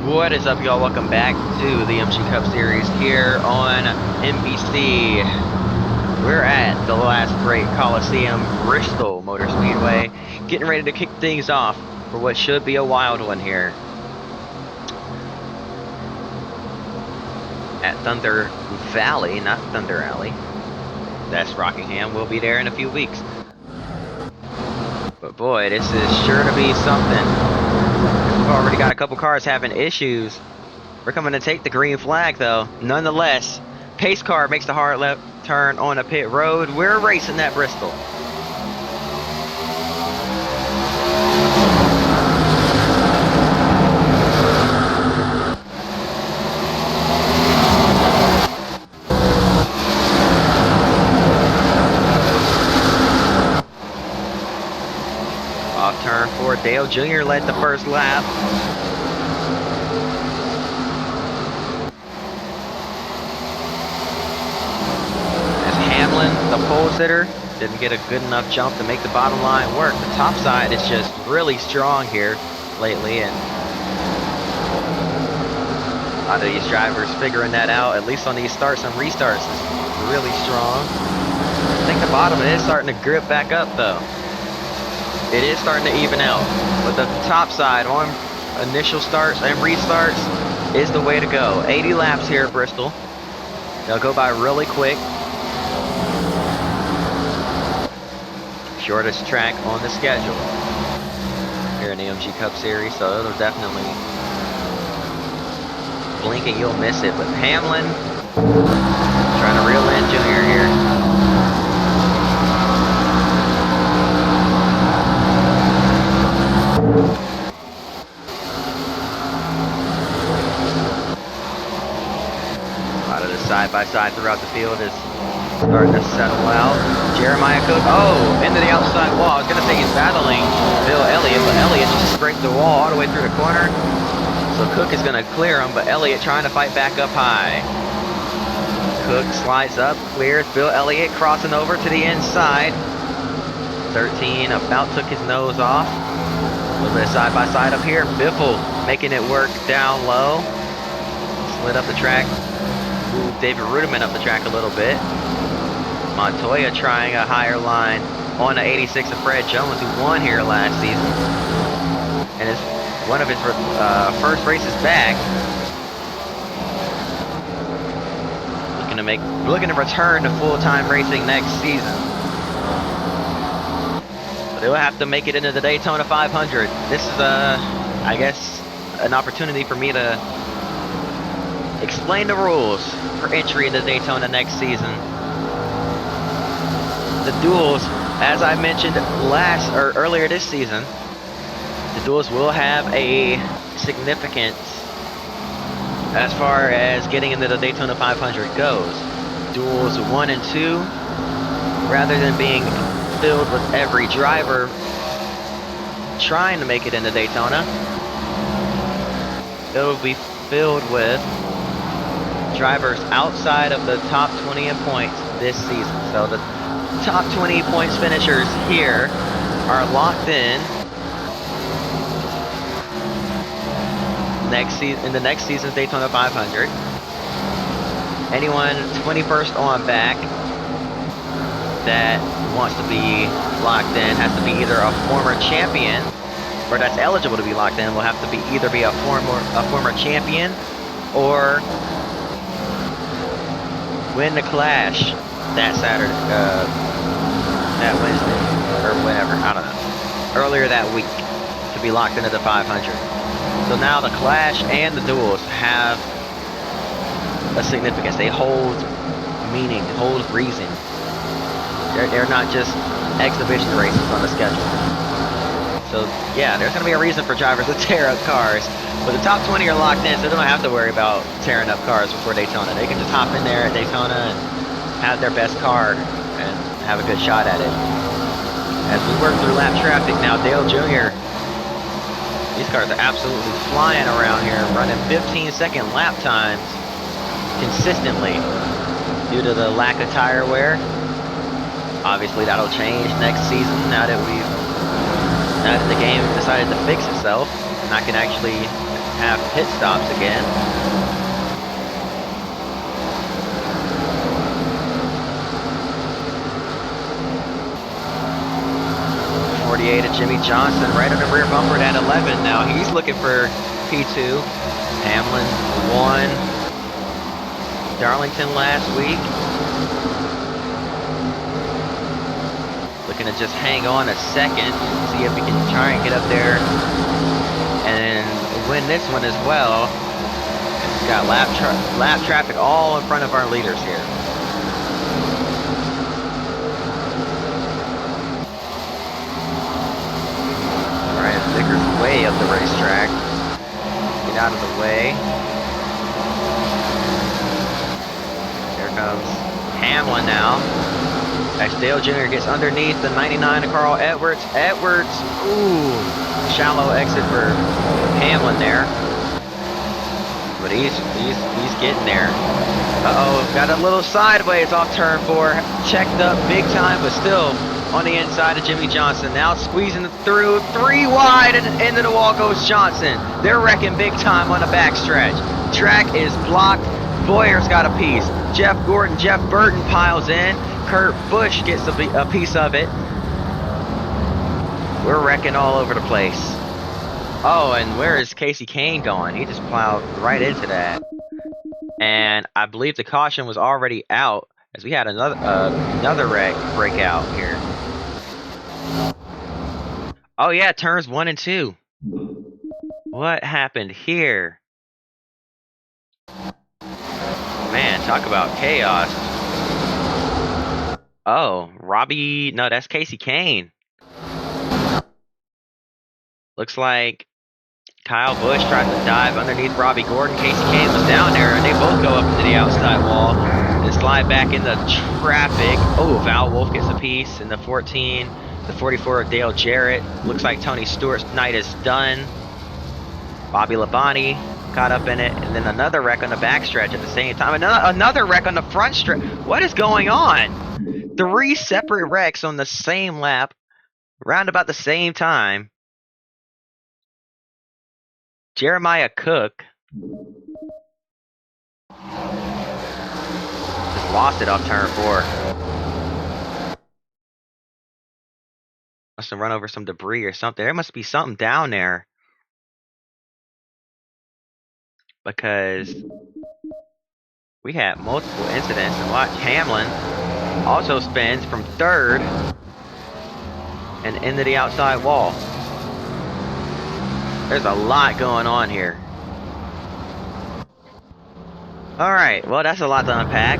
What is up, y'all? Welcome back to the MG Cup Series here on NBC. We're at the last great Coliseum, Bristol Motor Speedway, getting ready to kick things off for what should be a wild one here at Thunder Valley, not Thunder Alley. That's Rockingham. We'll be there in a few weeks. But boy, this is sure to be something. We've already got a couple cars having issues. We're coming to take the green flag, though. Nonetheless, pace car makes the hard left turn on a pit road. We're racing at Bristol. Off turn 4, Dale Jr. led the first lap. The pole sitter didn't get a good enough jump to make the bottom line work. The top side is just really strong here lately, and a lot of these drivers figuring that out, at least on these starts and restarts, is really strong. I think the bottom is starting to grip back up, though. It is starting to even out, but the top side on initial starts and restarts is the way to go. 80 laps here at Bristol. They'll go by really quick. Shortest track on the schedule here in the MG Cup Series, so it'll definitely blink and you'll miss it. But Hamlin trying to reel in Junior here. A lot of the side-by-side throughout the field is starting to settle out. Jeremiah Cook, into the outside wall. I was going to say he's battling Bill Elliott, but Elliott just scraped the wall all the way through the corner. So Cook is going to clear him, but Elliott trying to fight back up high. Cook slides up, clears Bill Elliott, crossing over to the inside. 13 about took his nose off. A little bit of side-by-side up here. Biffle making it work down low. Slid up the track. Moved David Rudiman up the track a little bit. Montoya trying a higher line on the 86 of Fred Jones, who won here last season, and is one of his first races back. Looking to return to full-time racing next season. But he'll have to make it into the Daytona 500. This is I guess, an opportunity for me to explain the rules for entry into Daytona next season. The duels, as I mentioned earlier this season, the duels will have a significance as far as getting into the Daytona 500 goes. Duels 1 and 2, rather than being filled with every driver trying to make it into Daytona, it will be filled with drivers outside of the top 20 in points this season. So the top 20 points finishers here are locked in in the next season's Daytona 500. Anyone 21st on back that wants to be locked in has to be either a former champion, or that's eligible to be locked in will have to be either a former champion or win the Clash that Saturday, that Wednesday, or whenever, I don't know, earlier that week, to be locked into the 500. So now the Clash and the duels have a significance. They hold meaning, hold reason. They're not just exhibition races on the schedule. So yeah, there's going to be a reason for drivers to tear up cars. But the top 20 are locked in, so they don't have to worry about tearing up cars before Daytona. They can just hop in there at Daytona and have their best car and have a good shot at it. As we work through lap traffic now, Dale Jr. These cars are absolutely flying around here, running 15-second lap times consistently due to the lack of tire wear. Obviously, that'll change next season now that the game decided to fix itself, and I can actually have pit stops again. To Jimmy Johnson right on the rear bumper at 11. Now he's looking for P2. Hamlin won Darlington last week. Looking to just hang on a second, see if he can try and get up there and win this one as well. We've got lap traffic all in front of our leaders here. Vicker's way up the racetrack. Get out of the way. There comes Hamlin now. As Dale Jr. gets underneath the 99 of Carl Edwards. Edwards, ooh, shallow exit for Hamlin there. But he's getting there. Uh-oh, got a little sideways off turn 4. Checked up big time, but still on the inside of Jimmy Johnson. Now squeezing through, 3 wide, and into the wall goes Johnson. They're wrecking big time on the backstretch. Track is blocked. Boyer's got a piece. Jeff Gordon, Jeff Burton piles in. Kurt Busch gets a piece of it. We're wrecking all over the place. Oh, and where is Casey Kane going? He just plowed right into that. And I believe the caution was already out, as we had another wreck breakout here. Oh yeah, turns 1 and 2. What happened here? Man, talk about chaos. Oh, Robbie, no, that's Casey Kane. Looks like Kyle Busch tried to dive underneath Robbie Gordon. Casey Kane was down there, and they both go up into the outside wall and slide back into traffic. Oh, Val Wolf gets a piece in the 14. The 44 of Dale Jarrett. Looks like Tony Stewart's night is done. Bobby Labonte caught up in it, and then another wreck on the backstretch at the same time. Another wreck on the front stretch. What is going on? 3 separate wrecks on the same lap, around about the same time. Jeremiah Cook just lost it off turn 4. Must have run over some debris or something. There must be something down there, because we had multiple incidents. And watch, Hamlin also spins from 3rd and into the outside wall. There's a lot going on here. All right, well, that's a lot to unpack.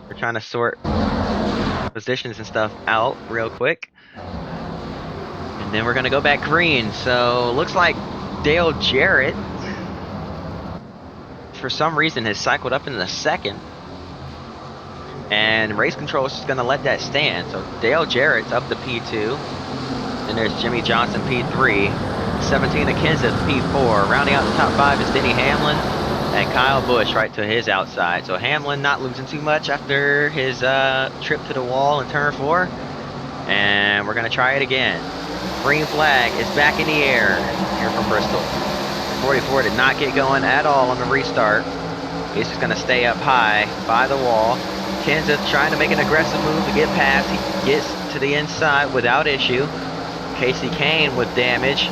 We're trying to sort positions and stuff out real quick, and then we're gonna go back green. So looks like Dale Jarrett, for some reason, has cycled up into the 2nd, and race control is just gonna let that stand. So Dale Jarrett's up to P2, and there's Jimmy Johnson P3, 17 of Kenseth P4. Rounding out the top 5 is Denny Hamlin and Kyle Busch right to his outside. So Hamlin not losing too much after his trip to the wall in turn 4. And we're going to try it again. Green flag is back in the air here from Bristol. 44 did not get going at all on the restart. He's just going to stay up high by the wall. Kenseth trying to make an aggressive move to get past. He gets to the inside without issue. Casey Kane with damage.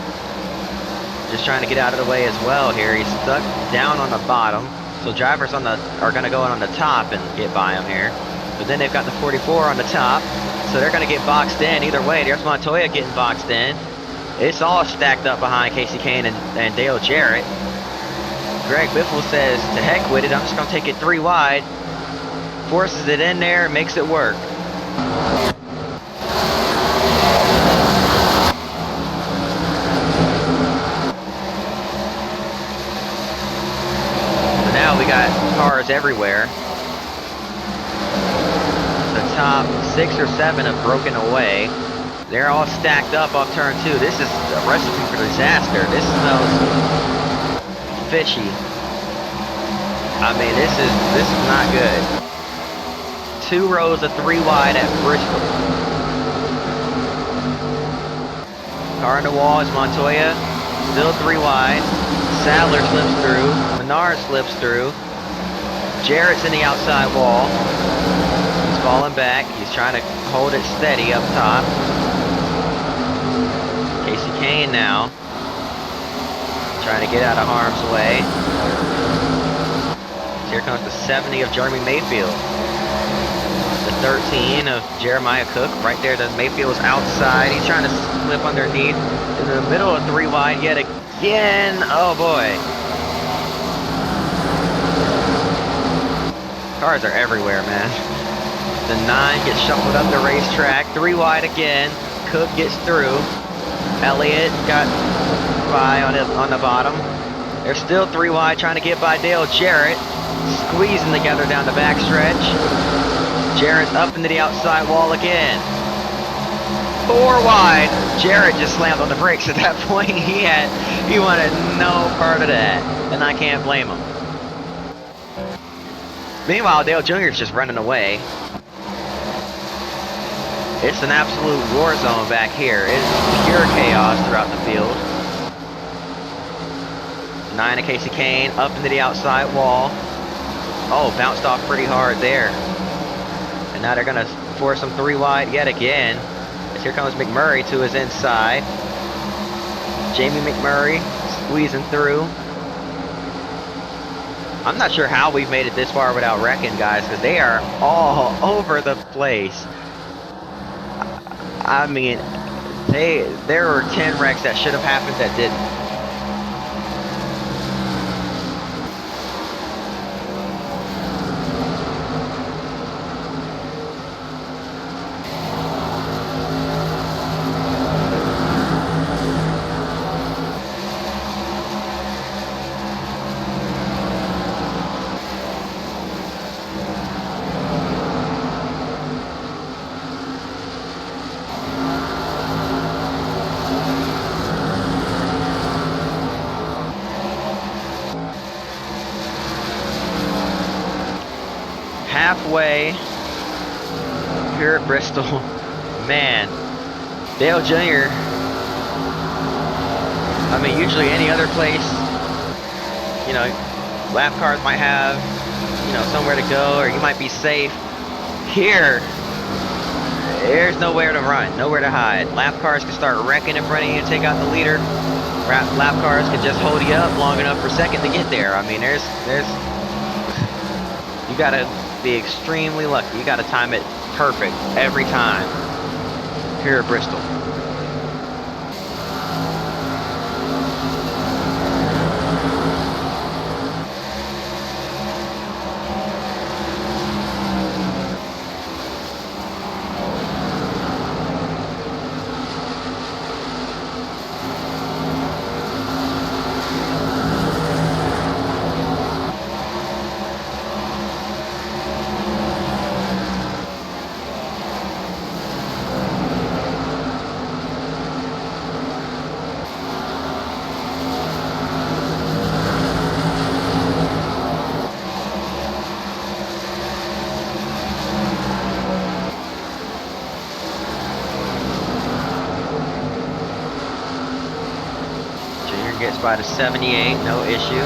Just trying to get out of the way as well here. He's stuck down on the bottom. So drivers are going to go on the top and get by him here. But then they've got the 44 on the top. So they're going to get boxed in either way. There's Montoya getting boxed in. It's all stacked up behind Casey Kane and Dale Jarrett. Greg Biffle says, to heck with it, I'm just going to take it 3 wide. Forces it in there, makes it work. Now we got cars everywhere. The top 6 or 7 have broken away. They're all stacked up off turn 2. This is a recipe for disaster. This smells fishy. I mean, this is not good. 2 rows of 3 wide at Bristol. Car in the wall is Montoya. Still 3 wide. Sadler slips through. Menard slips through. Jarrett's in the outside wall. He's falling back. He's trying to hold it steady up top. Casey Kane now. Trying to get out of harm's way. Here comes the 70 of Jeremy Mayfield. The 13 of Jeremiah Cook. Right there, the Mayfield's outside. He's trying to slip underneath. In the middle of 3 wide yet again. Oh boy. Cars are everywhere, man. The 9 gets shuffled up the racetrack. 3 wide again. Cook gets through. Elliott got by on the bottom. They're still 3 wide trying to get by Dale Jarrett. Squeezing together down the backstretch. Jarrett's up into the outside wall again. 4 wide. Jarrett just slammed on the brakes at that point. He wanted no part of that. And I can't blame him. Meanwhile, Dale Jr. is just running away. It's an absolute war zone back here. It's pure chaos throughout the field. 9 of Casey Kane up into the outside wall. Oh, bounced off pretty hard there. And now they're going to force him 3 wide yet again. As here comes McMurray to his inside. Jamie McMurray squeezing through. I'm not sure how we've made it this far without wrecking, guys, because they are all over the place. I mean, there were 10 wrecks that should have happened that didn't. Halfway here at Bristol, man, Dale Jr. I mean, usually any other place, you know, lap cars might have, you know, somewhere to go, or you might be safe. Here, there's nowhere to run, nowhere to hide. Lap cars can start wrecking in front of you and take out the leader. Lap cars can just hold you up long enough for second to get there. I mean, you gotta be extremely lucky. You gotta time it perfect every time here at Bristol. Gets by to 78, no issue.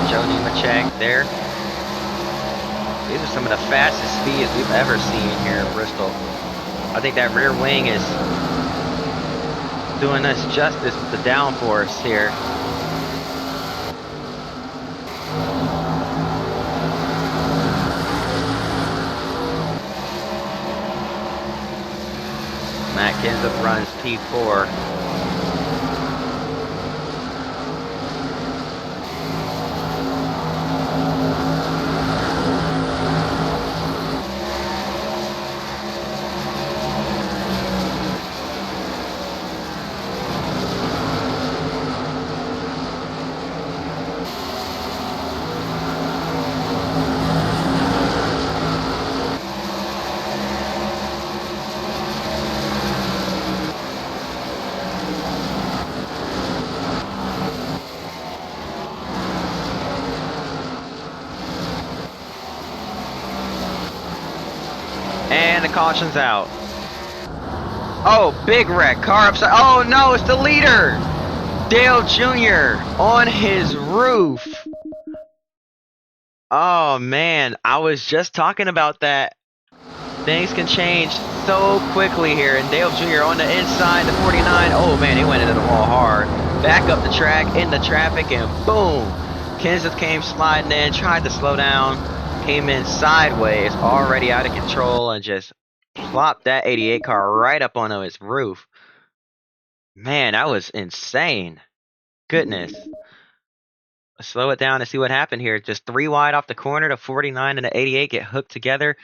Joe Nemechek there. These are some of the fastest speeds we've ever seen here in Bristol. I think that rear wing is doing us justice with the downforce here. Matt Kenseth runs P4. And the caution's out. Oh, big wreck. Car upside. Oh no, it's the leader. Dale Jr. on his roof. Oh man, I was just talking about that. Things can change so quickly here. And Dale Jr. on the inside, the 49. Oh man, he went into the wall hard. Back up the track, in the traffic, and boom. Kenseth came sliding in, tried to slow down, came in sideways, already out of control, and just plopped that 88 car right up onto his roof. Man, that was insane. Goodness. Let's slow it down and see what happened here. Just 3 wide off the corner. The 49 and the 88 get hooked together.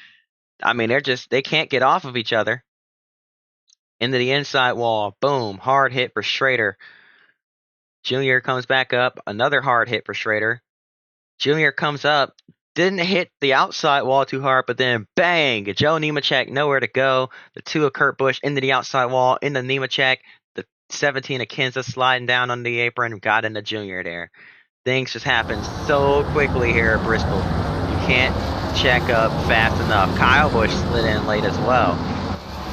I mean, they can't get off of each other. Into the inside wall. Boom. Hard hit for Schrader. Junior comes back up. Another hard hit for Schrader. Junior comes up. Didn't hit the outside wall too hard, but then bang! Joe Nemechek nowhere to go. The 2 of Kurt Busch into the outside wall. Into Nemechek. The 17 of Kenseth sliding down on the apron. Got into Junior there. Things just happen so quickly here at Bristol. You can't check up fast enough. Kyle Busch slid in late as well.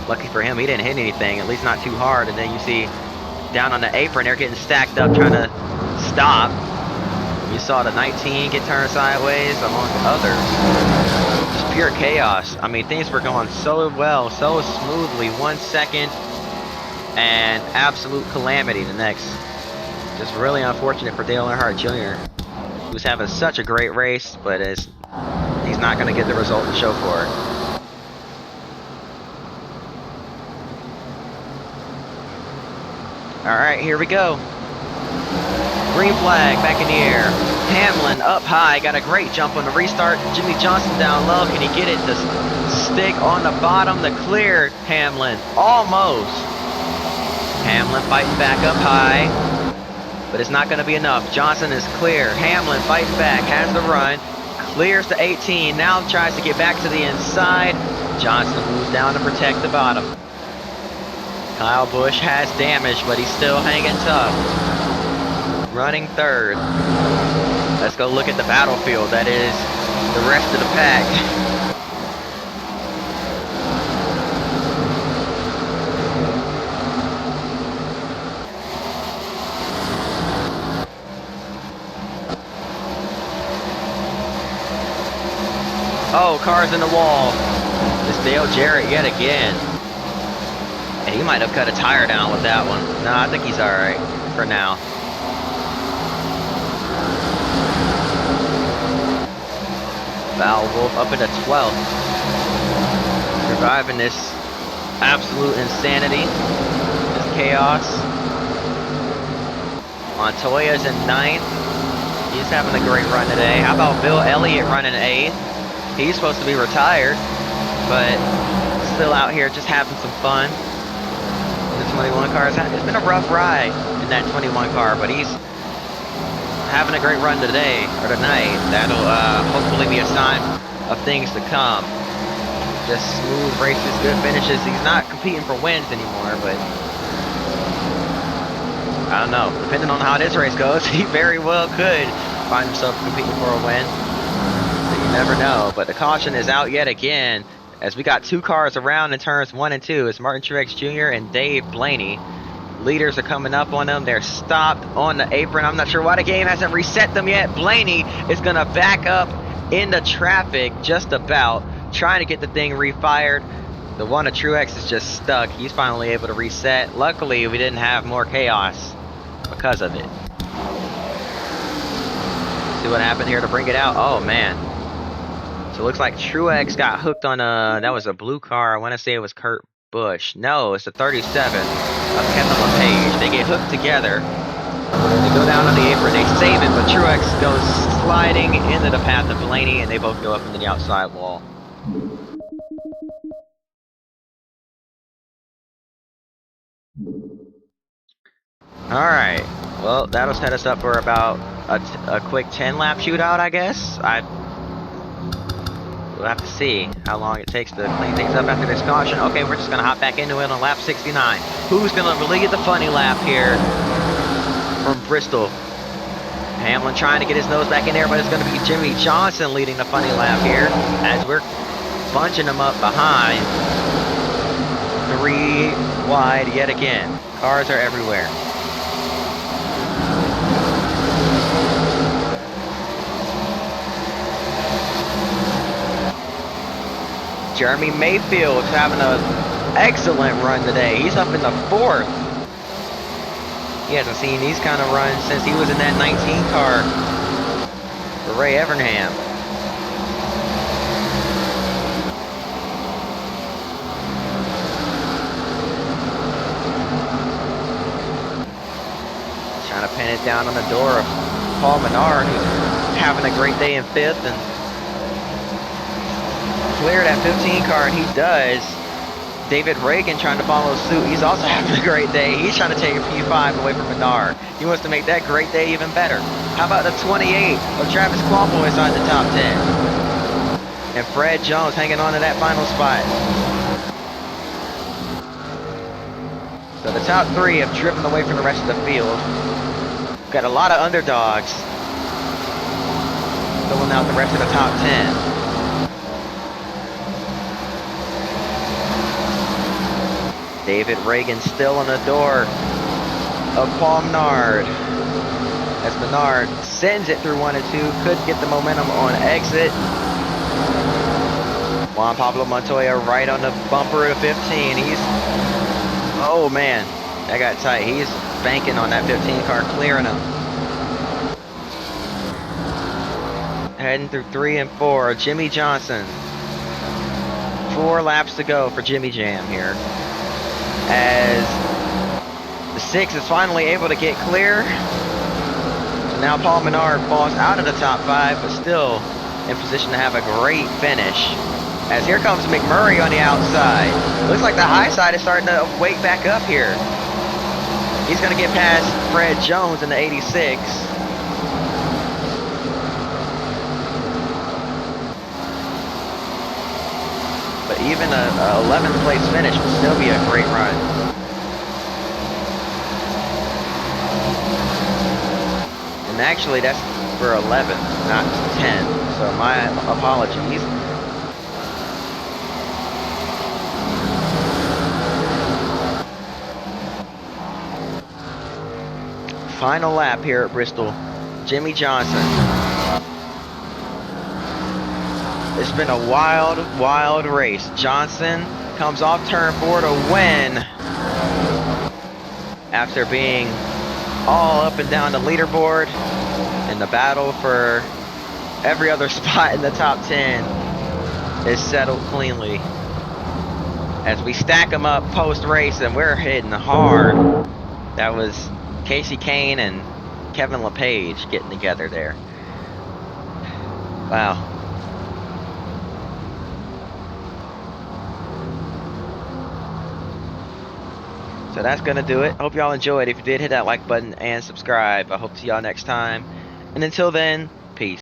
Lucky for him, he didn't hit anything, at least not too hard. And then you see down on the apron, they're getting stacked up trying to stop. You saw the 19 get turned sideways, among others. Just pure chaos. I mean, things were going so well, so smoothly. 1 second, and absolute calamity the next. Just really unfortunate for Dale Earnhardt Jr., who's having such a great race, but he's not going to get the result to show for it. All right, here we go. Green flag back in the air. Hamlin up high, got a great jump on the restart. Jimmy Johnson down low. Can he get it to stick on the bottom to clear Hamlin? Almost. Hamlin fighting back up high, but it's not going to be enough. Johnson is clear. Hamlin fighting back, has the run, clears the 18, now tries to get back to the inside. Johnson moves down to protect the bottom. Kyle Busch has damage, but he's still hanging tough. Running third. Let's go look at the battlefield. That is the rest of the pack. Oh, car's in the wall. It's Dale Jarrett yet again. And he might have cut a tire down with that one. No, I think he's alright for now. Val Wolf up into 12th. Surviving this absolute insanity. This chaos. Montoya's in 9th. He's having a great run today. How about Bill Elliott running 8th? He's supposed to be retired, but still out here just having some fun. The 21 car, it's been a rough ride in that 21 car, but he's having a great run today, or tonight. That'll hopefully be a sign of things to come. Just smooth races, good finishes. He's not competing for wins anymore, but I don't know. Depending on how this race goes, he very well could find himself competing for a win. You never know, but the caution is out yet again as we got 2 cars around in turns 1 and 2. It's Martin Truex Jr. and Dave Blaney. Leaders are coming up on them. They're stopped on the apron. I'm not sure why the game hasn't reset them yet. Blaney is going to back up into traffic just about, trying to get the thing refired. The one of Truex is just stuck. He's finally able to reset. Luckily, we didn't have more chaos because of it. See what happened here to bring it out. Oh, man. So it looks like Truex got hooked on that was a blue car. I want to say it was Kurt Busch. No, it's the 37 of Kevin LePage. They get hooked together. They go down on the apron. They save it, but Truex goes sliding into the path of Blaney, and they both go up into the outside wall. All right. Well, that'll set us up for about a quick 10-lap shootout, I guess. We'll have to see how long it takes to clean things up after this caution. Okay, we're just going to hop back into it on lap 69. Who's going to lead the funny lap here from Bristol? Hamlin trying to get his nose back in there, but it's going to be Jimmy Johnson leading the funny lap here as we're bunching him up behind. 3 wide yet again. Cars are everywhere. Jeremy Mayfield's having an excellent run today. He's up in the 4th. He hasn't seen these kind of runs since he was in that 19 car for Ray Evernham. Trying to pin it down on the door of Paul Menard, who's having a great day in 5th, and clear that 15 car, and he does. David Reagan trying to follow suit. He's also having a great day. He's trying to take a P5 away from Menard. He wants to make that great day even better. How about the 28 of Travis Kwambo inside the top 10? And Fred Jones hanging on to that final spot. So the top 3 have driven away from the rest of the field. Got a lot of underdogs filling out the rest of the top 10. David Reagan still on the door of Paul Menard. As Menard sends it through 1 and 2, could get the momentum on exit. Juan Pablo Montoya right on the bumper of 15. Oh man, that got tight. He's banking on that 15 car, clearing him. Heading through 3 and 4, Jimmy Johnson. 4 laps to go for Jimmy Jam here. As the 6 is finally able to get clear. So now Paul Menard falls out of the top 5, but still in position to have a great finish. As here comes McMurray on the outside. Looks like the high side is starting to wake back up here. He's going to get past Fred Jones in the 86. But even a 11th place finish will still be a great run. And actually that's for 11, not 10. So my apologies. Final lap here at Bristol. Jimmy Johnson. It's been a wild, wild race. Johnson comes off turn 4 to win after being all up and down the leaderboard, and the battle for every other spot in the top 10 is settled cleanly. As we stack them up post-race, and we're hitting hard. That was Casey Kane and Kevin LePage getting together there. Wow. So that's going to do it. Hope y'all enjoyed. If you did, hit that like button and subscribe. I hope to see y'all next time. And until then,